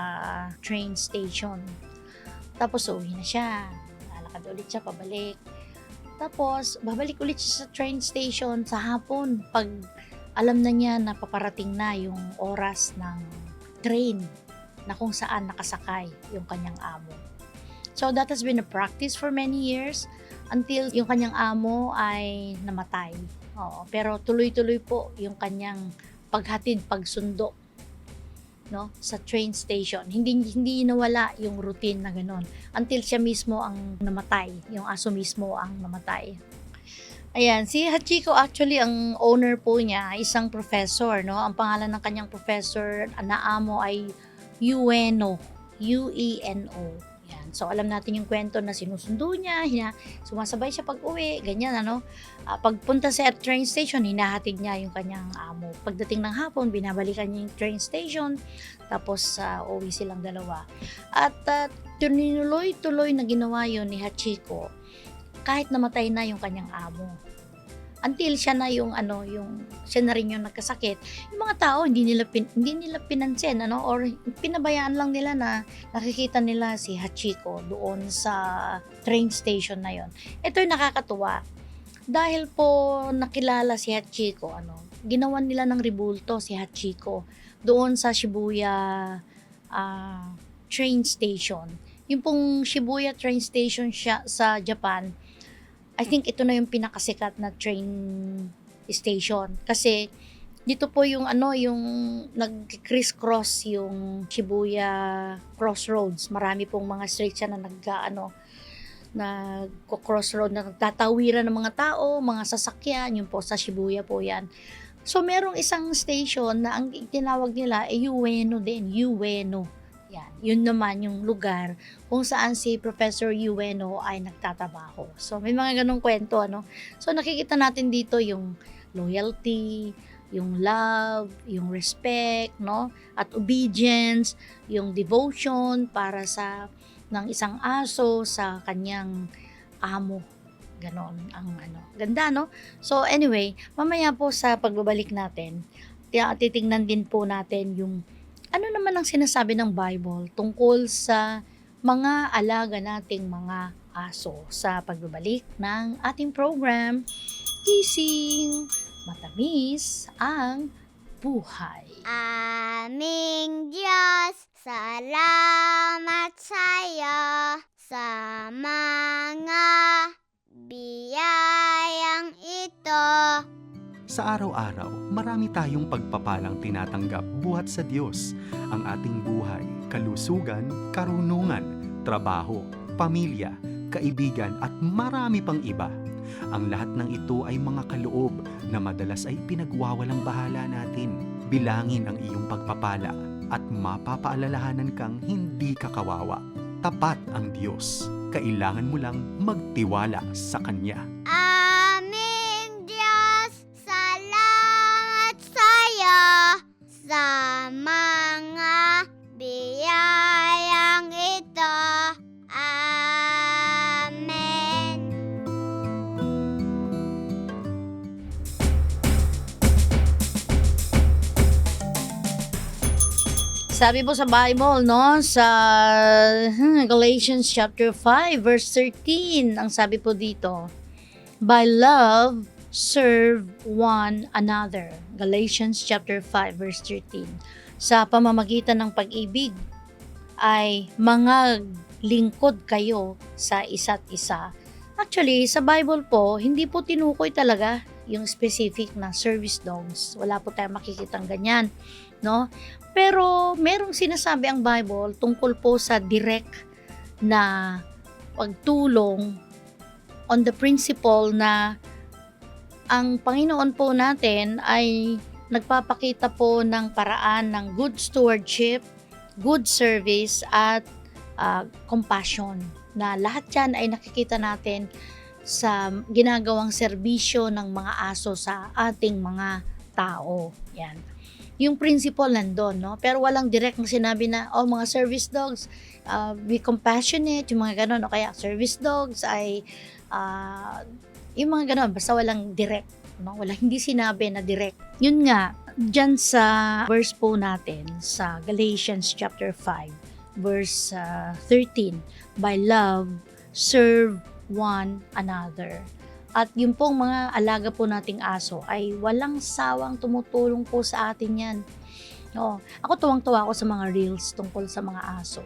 train station. Tapos uwi na siya, lalakad ulit siya pabalik. Tapos, babalik ulit siya sa train station sa hapon pag alam na niya na paparating na yung oras ng train na kung saan nakasakay yung kanyang amo. So, that has been a practice for many years until yung kanyang amo ay namatay. Oo, pero tuloy-tuloy po yung kanyang paghatid, pagsundo, no, sa train station. Hindi nawala yung routine na gano'n until siya mismo ang namatay, yung aso mismo ang namatay. Ayan, si Hachiko actually ang owner po niya, isang professor, no? Ang pangalan ng kanyang professor na amo ay Ueno, U-E-N-O. Yan. So alam natin yung kwento na sinusundo niya, sumasabay siya pag-uwi, ganyan ano. Pagpunta sa train station, hinahatid niya yung kanyang amo. Pagdating ng hapon, binabalikan niya yung train station, tapos uwi silang dalawa. At tuloy-tuloy na ginawa yun ni Hachiko kahit namatay na yung kanyang amo. Until siya na siya na rin yung nagkasakit. Yung mga tao hindi nila pinansin or pinabayaan lang nila na nakikita nila si Hachiko doon sa train station na yon. Ito yung nakakatuwa. Dahil po nakilala si Hachiko, ginawan nila ng rebulto si Hachiko doon sa Shibuya train station. Yung pong Shibuya train station siya sa Japan, I think ito na yung pinakasikat na train station kasi dito po yung yung nag-criss-cross yung Shibuya Crossroads. Marami pong mga streets siya na nagko-crossroad na nagtatawiran ng mga tao, mga sasakyan, yun po sa Shibuya po yan. So merong isang station na ang tinawag nila ay Ueno din, Ueno. Yan, yun naman yung lugar kung saan si Professor Ueno ay nagtatrabaho. So may mga ganong kwento So nakikita natin dito yung loyalty, yung love, yung respect, at obedience, yung devotion para sa ng isang aso sa kanyang amo. Ganon ang Ganda, So anyway, mamaya po sa pagbabalik natin, titingnan din po natin yung ano naman ang sinasabi ng Bible tungkol sa mga alaga nating mga aso sa pagbabalik ng ating program, Gising Matamis ang Buhay. Aming Diyos, salamat sa'yo sa mga biyayang ito. Sa araw-araw, marami tayong pagpapalang tinatanggap buhat sa Diyos. Ang ating buhay, kalusugan, karunungan, trabaho, pamilya, kaibigan at marami pang iba. Ang lahat ng ito ay mga kaloob na madalas ay pinagwawalang bahala natin. Bilangin ang iyong pagpapala at mapapaalalahanan kang hindi ka kawawa. Tapat ang Diyos. Kailangan mo lang magtiwala sa Kanya. Aming Diyos, salamat sa'yo sa mga biyayang ito. Amen. Sabi po sa Bible, sa Galatians chapter 5 verse 13, ang sabi po dito, by love, serve one another. Galatians chapter 5 verse 13. Sa pamamagitan ng pag-ibig ay mga lingkod kayo sa isa't isa. Actually, sa Bible po, hindi po tinukoy talaga yung specific na service dogs. Wala po tayong makikitang ganyan, Pero merong sinasabi ang Bible tungkol po sa direct na pagtulong on the principle na ang Panginoon po natin ay nagpapakita po ng paraan ng good stewardship, good service at compassion. Na lahat yan ay nakikita natin sa ginagawang serbisyo ng mga aso sa ating mga tao. Yan. Yung principle nandun, Pero walang direct na sinabi na, mga service dogs, be compassionate, yung mga ganon, o kaya service dogs ay, yung mga ganon, basta walang direct, hindi sinabi na direct. Yun nga, dyan sa verse po natin, sa Galatians chapter 5, verse 13, by love, serve one another. At yung pong mga alaga po nating aso ay walang sawang tumutulong po sa atin yan. Oo. Ako tuwang-tuwa ako sa mga reels tungkol sa mga aso.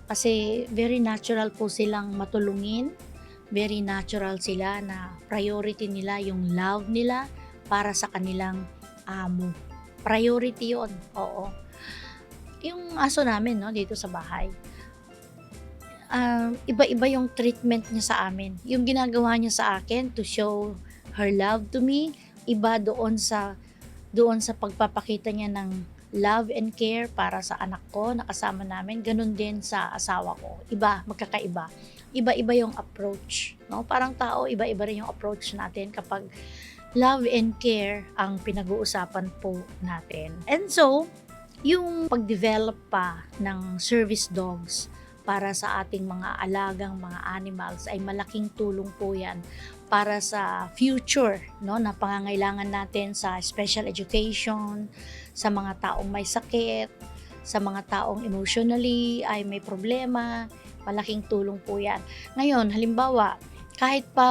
Kasi very natural po silang matulungin. Very natural sila na priority nila yung love nila para sa kanilang amo. Priority yon. Oo. Yung aso namin, no, dito sa bahay, iba-iba yung treatment niya sa amin. Yung ginagawa niya sa akin to show her love to me, iba doon sa pagpapakita niya ng love and care para sa anak ko na kasama namin. Ganun din sa asawa ko. Iba, magkakaiba. Iba-iba yung approach. No? Parang tao, iba-iba rin yung approach natin kapag love and care ang pinag-uusapan po natin. And so, yung pag-develop pa ng service dogs para sa ating mga alagang mga animals ay malaking tulong po yan para sa future, no, na pangangailangan natin sa special education, sa mga taong may sakit, sa mga taong emotionally ay may problema, malaking tulong po yan. Ngayon, halimbawa, kahit pa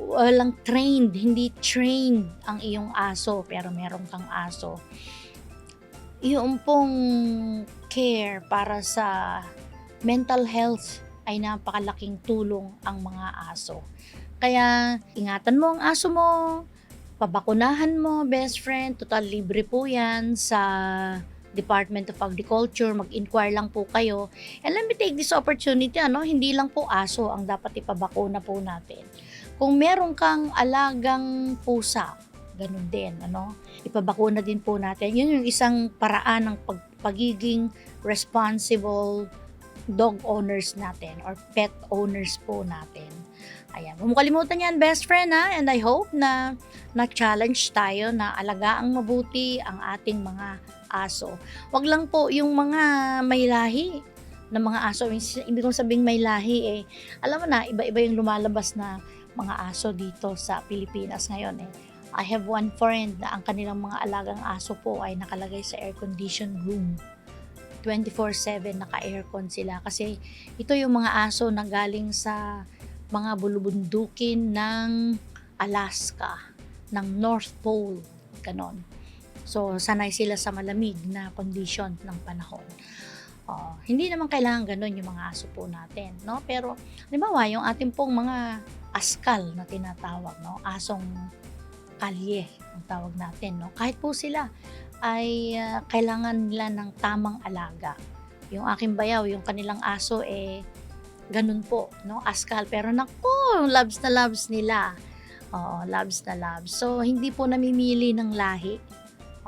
walang trained, hindi trained ang iyong aso, pero meron kang aso, yung pong care para sa mental health ay napakalaking tulong ang mga aso. Kaya ingatan mo ang aso mo, pabakunahan mo, best friend, total libre po yan sa Department of Agriculture, mag-inquire lang po kayo. And let me take this opportunity, hindi lang po aso ang dapat ipabakuna po natin. Kung meron kang alagang pusa, ganun din, ipabakuna din po natin. Yun yung isang paraan ng pagiging responsible dog owners natin or pet owners po natin. Ayan, huwag mo kalimutan yan, best friend, ha? And I hope na na-challenge tayo na alagaang mabuti ang ating mga aso. Wag lang po yung mga may lahi na mga aso. Ibig kong sabing may lahi, alam mo na, iba-iba yung lumalabas na mga aso dito sa Pilipinas ngayon. I have one friend na ang kanilang mga alagang aso po ay nakalagay sa air-conditioned room. 24/7 naka-aircon sila kasi ito yung mga aso na galing sa mga bulubundukin ng Alaska, ng North Pole, ganon. So, sanay sila sa malamig na condition ng panahon. Hindi naman kailangan ganon yung mga aso po natin, no? Pero, halimbawa, yung ating pong mga askal na tinatawag, no? Asong kalye, ang tawag natin, no? Kahit po sila ay kailangan nila ng tamang alaga. Yung aking bayaw, yung kanilang aso, ganun po, no? Askal. Pero naku, loves na loves nila. Loves na loves. So, hindi po namimili ng lahi.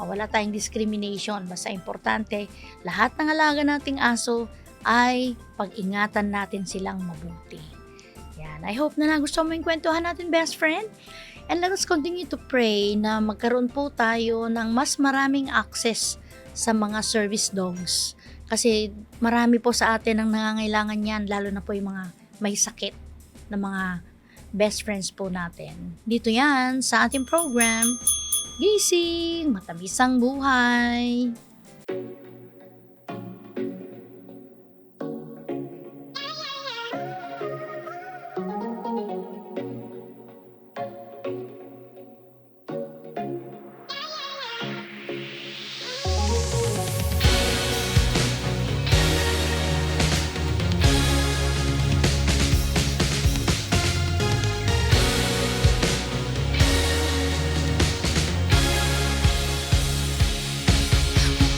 Wala tayong discrimination. Basta importante, lahat ng alaga nating aso ay pag-ingatan natin silang mabuti. Yan. I hope na nagustuhan mo yung kwentuhan natin, best friend. And let us continue to pray na magkaroon po tayo ng mas maraming access sa mga service dogs. Kasi marami po sa atin ang nangangailangan yan, lalo na po yung mga may sakit na mga best friends po natin. Dito yan sa ating program, Gising, Matamis ang Buhay.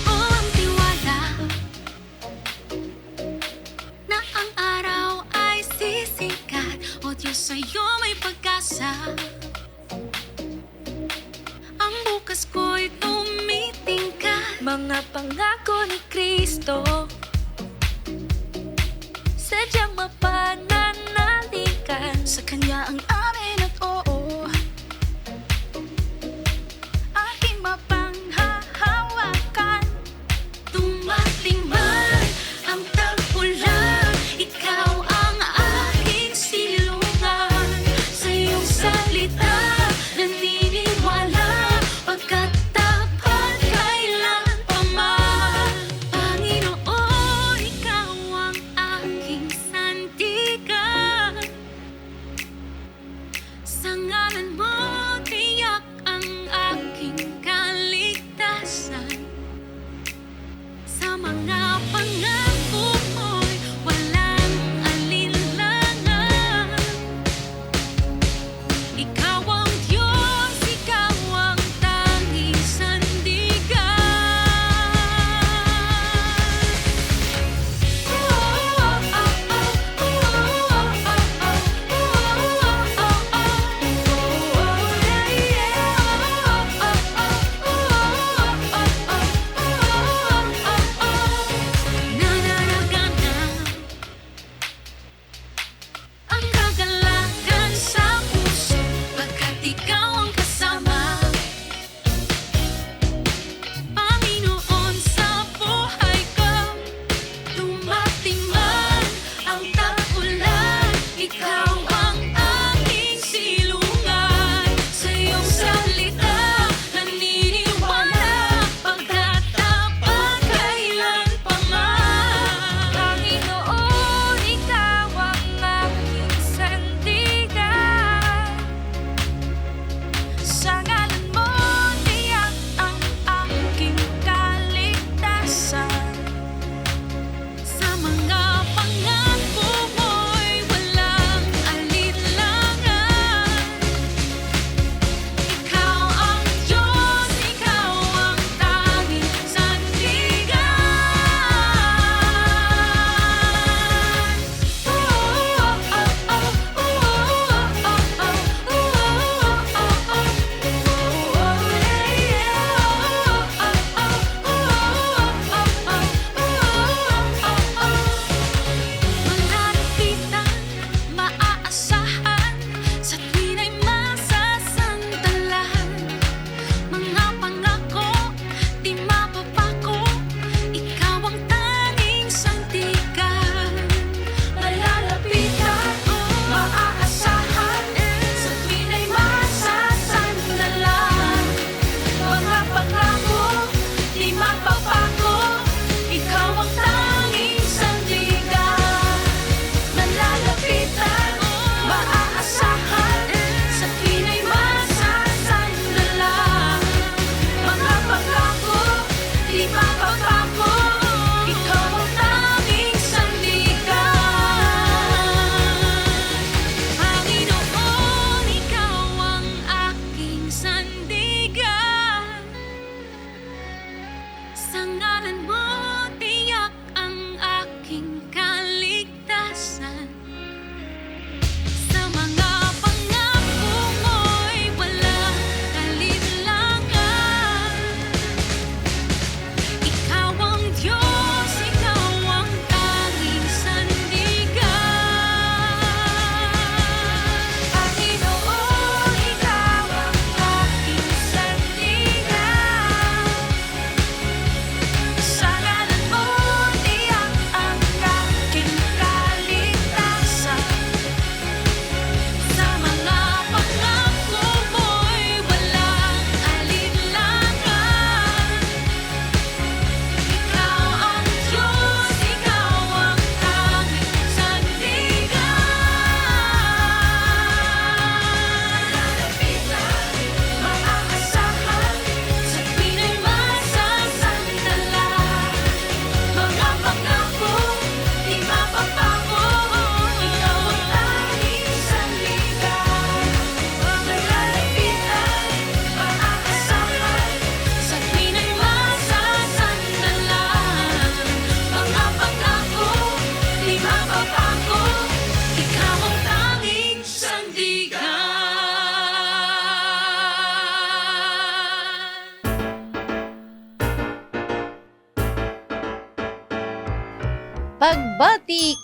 Ang tiwala na ang araw ay sisikat, o Diyos, sa'yo may pag-asa. Ang bukas ko'y tumitingkad, mga pangako ni Kristo, sadyang mapananalikan. Sa Kanya ang amin at oo, aking mapanghahawakan. Dumating man ang tag-ulan, ikaw ang aking silungan. Sa iyong salita naniniwala, pagkat tapat kailanman pa man. Panginoon,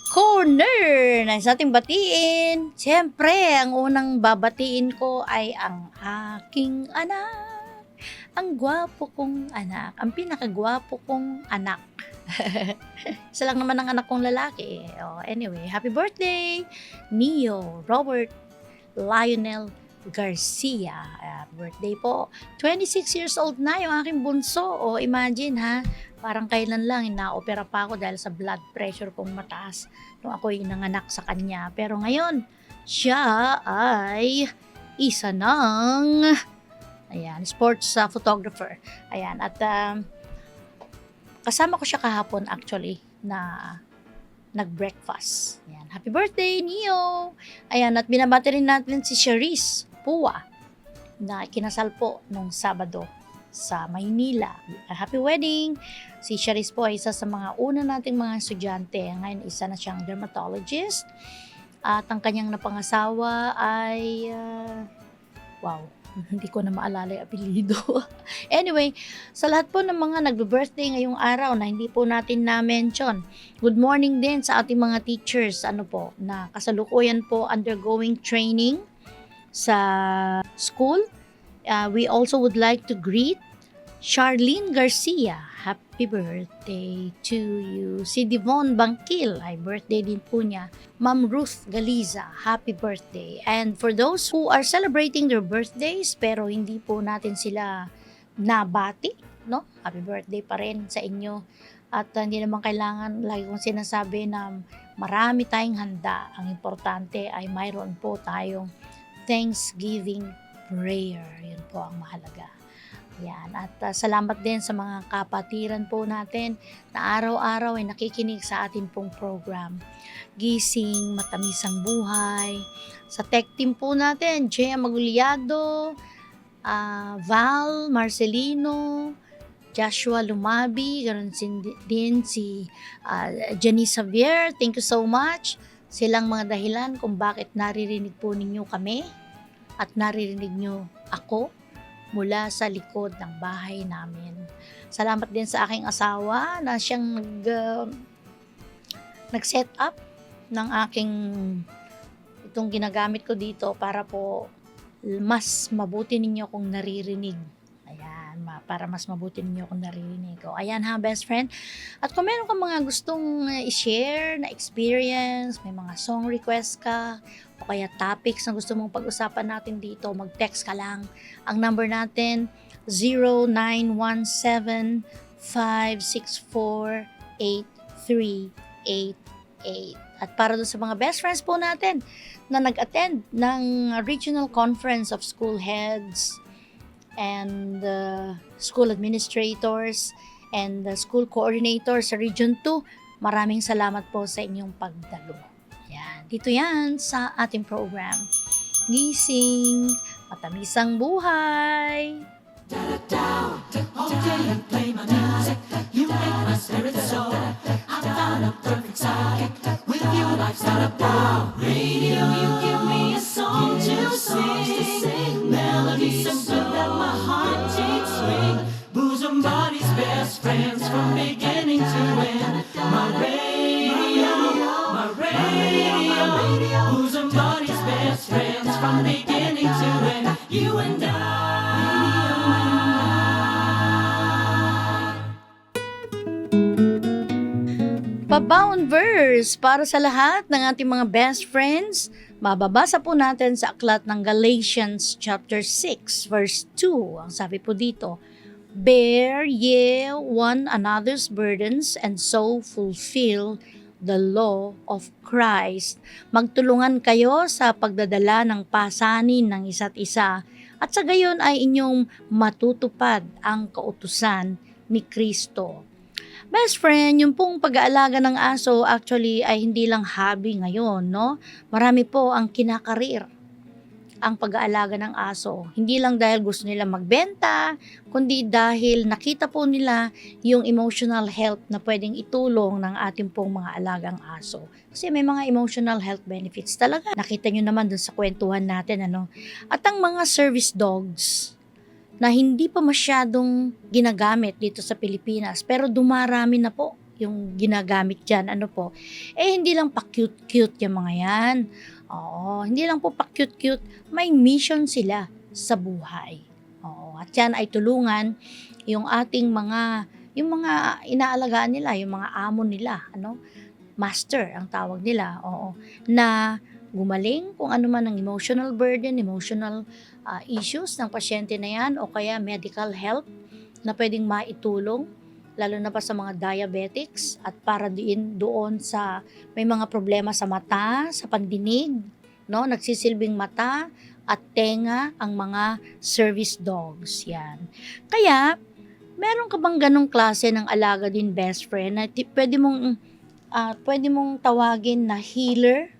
Corner na sa ating batiin. Siyempre, ang unang babatiin ko ay ang aking anak. Ang gwapo kong anak. Ang pinakagwapo kong anak. Isa lang naman ang anak kong lalaki. Oh, anyway, happy birthday, Neo Robert Lionel Garcia. Birthday po. 26 years old na yung aking bunso. O imagine ha, parang kailan lang ina-opera pa ako dahil sa blood pressure kong mataas nung ako'y nanganak sa kanya. Pero ngayon, siya ay isa ng sports photographer. Ayan, at kasama ko siya kahapon actually na nag-breakfast. Ayan, happy birthday, Neo! Ayan, at binabati rin natin si Charisse Pua na kinasal po nung Sabado sa Maynila. Happy wedding! Si Charisse po ay isa sa mga una nating mga estudyante. Ngayon, isa na siyang dermatologist. At ang kanyang napangasawa ay hindi ko na maalala yung apelido. Anyway, sa lahat po ng mga nagbe-birthday ngayong araw na hindi po natin na-mention, good morning din sa ating mga teachers na kasalukuyan po undergoing training sa school. We also would like to greet Charlene Garcia. Happy birthday to you. Si Devon Bangkil, ay birthday din po niya. Ma'am Ruth Galiza, happy birthday. And for those who are celebrating their birthdays pero hindi po natin sila nabati, no? Happy birthday pa rin sa inyo. At hindi naman kailangan, lagi kong sinasabi na marami tayong handa. Ang importante ay mayroon po tayong Thanksgiving prayer. Yun po ang mahalaga. Yan. At salamat din sa mga kapatiran po natin na araw-araw ay nakikinig sa ating pong program. Gising, Matamis ang Buhay. Sa tech team po natin, Jea Maguliado, Val Marcelino, Joshua Lumabi, ganoon din si Janice Xavier. Thank you so much. Silang mga dahilan kung bakit naririnig po ninyo kami at naririnig nyo ako mula sa likod ng bahay namin. Salamat din sa aking asawa na siyang nag-set up ng aking itong ginagamit ko dito para po mas mabuti ninyo kung naririnig. Ayan, para mas mabuti ninyo kung naririnig ko. Ayan ha, best friend. At kung meron kang mga gustong i-share na experience, may mga song request ka, o kaya topics na gusto mong pag-usapan natin dito, mag-text ka lang. Ang number natin, 0917-564-8388. At para doon sa mga best friends po natin na nag-attend ng Regional Conference of School Heads and School Administrators and School Coordinators sa Region 2, maraming salamat po sa inyong pagdalo. Yan. Dito yan sa ating program. Gising, Matamis ang Buhay. All day you play my music, you make my spirit soar. I found a perfect sidekick, with you life's not a bore. Radio, you give me a song to sing, melody so good that my heart takes swing. Bosom buddies, best friends from beginning to end. My radio, my radio. Bosom buddies, best friends from beginning to end. You and I. Pabound verse para sa lahat ng ating mga best friends. Mababasa po natin sa aklat ng Galatians chapter 6 verse 2. Ang sabi po dito, bear ye one another's burdens and so fulfill the law of Christ. Magtulungan kayo sa pagdadala ng pasanin ng isa't isa at sa gayon ay inyong matutupad ang kautusan ni Kristo. Best friend, yung pong pag-aalaga ng aso actually ay hindi lang hobby ngayon, no? Marami po ang kinakarir ang pag-aalaga ng aso. Hindi lang dahil gusto nila magbenta, kundi dahil nakita po nila yung emotional health na pwedeng itulong ng ating pong mga alagang aso. Kasi may mga emotional health benefits talaga. Nakita nyo naman dun sa kwentuhan natin, ano? At ang mga service dogs na hindi pa masyadong ginagamit dito sa Pilipinas, pero dumarami na po yung ginagamit dyan, ano po, hindi lang pa cute-cute yung mga yan. Oo, hindi lang po pa cute-cute, may mission sila sa buhay. Oo, at yan ay tulungan yung ating yung mga inaalagaan nila, yung mga amo nila, master ang tawag nila, na gumaling kung ano man ang emotional burden, emotional issues ng pasyente na yan, o kaya medical help na pwedeng maitulong, lalo na pa sa mga diabetics, at para doon sa may mga problema sa mata, sa pandinig, nagsisilbing mata at tenga ang mga service dogs yan. Kaya meron ka bang ganong klase ng alaga din, best friend, na pwede mong tawagin na healer,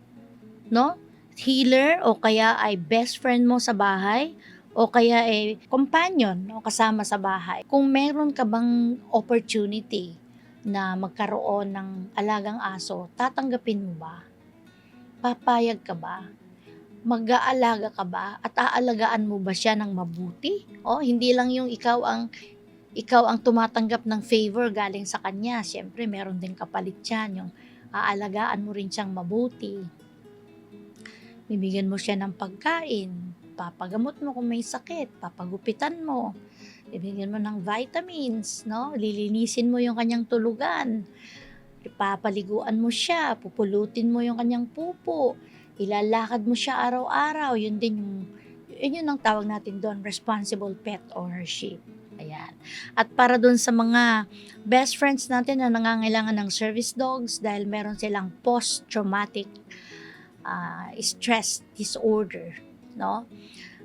healer, o kaya ay best friend mo sa bahay, o kaya ay companion, kasama sa bahay. Kung meron ka bang opportunity na magkaroon ng alagang aso, tatanggapin mo ba? Papayag ka ba? Mag-aalaga ka ba? At aalagaan mo ba siya ng mabuti? Hindi lang yung ikaw ang tumatanggap ng favor galing sa kanya. Siyempre, meron din kapalit yan, yung aalagaan mo rin siyang mabuti. Bibigyan mo siya ng pagkain, papagamot mo kung may sakit, papagupitan mo, bibigyan mo ng vitamins, lilinisin mo yung kanyang tulugan, ipapaliguan mo siya, pupulutin mo yung kanyang pupo, ilalakad mo siya araw-araw. Yun ang tawag natin doon, responsible pet ownership. Ayan. At para doon sa mga best friends natin na nangangailangan ng service dogs dahil meron silang post-traumatic stress disorder,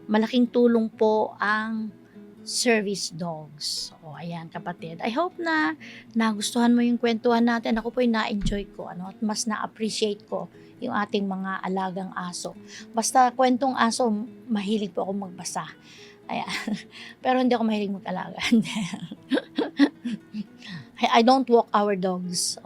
malaking tulong po ang service dogs. Ayan kapatid. I hope na nagustuhan mo yung kwentuhan natin. Ako po yung na-enjoy ko, at mas na-appreciate ko yung ating mga alagang aso. Basta kwentong aso, mahilig po ako magbasa. Ayan. Pero hindi ako mahilig mag-alaga. I don't walk our dogs.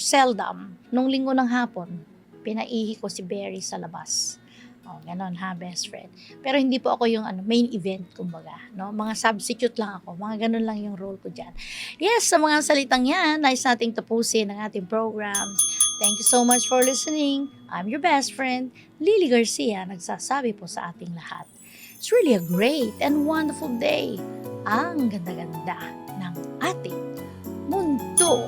Seldom. Nung linggo ng hapon, pinaihi ko si Berry sa labas. Ganon ha, best friend. Pero hindi po ako yung main event, kumbaga. Mga substitute lang ako. Mga ganon lang yung role ko dyan. Yes, sa mga salitang yan, nice nating tapusin ang ating program. Thank you so much for listening. I'm your best friend, Lily Garcia, nagsasabi po sa ating lahat. It's really a great and wonderful day. Ang ganda-ganda ng ating mundo.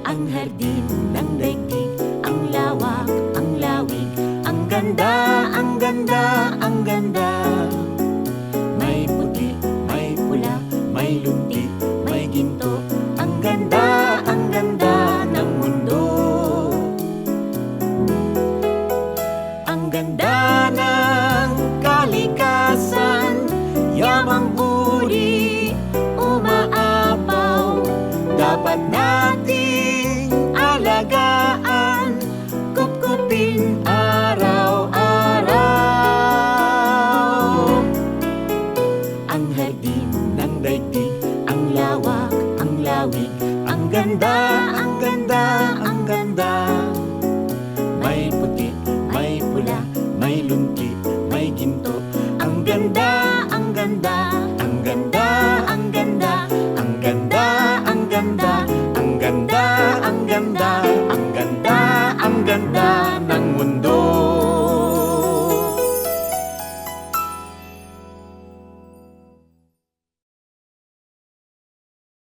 Ang hardin ng daigdig, ang lawak, ang lawig, ang ganda, ang ganda, ang ganda. May puti, may pula, may lunti, may ginto, ang ganda ng mundo. Ang ganda ng kalikasan, yamang uri, umaapaw, dapat nating alagaan, kupkupin araw-araw. Ang hardin ng daigdig, ang lawak, ang lawig, ang ganda, ang ganda, ang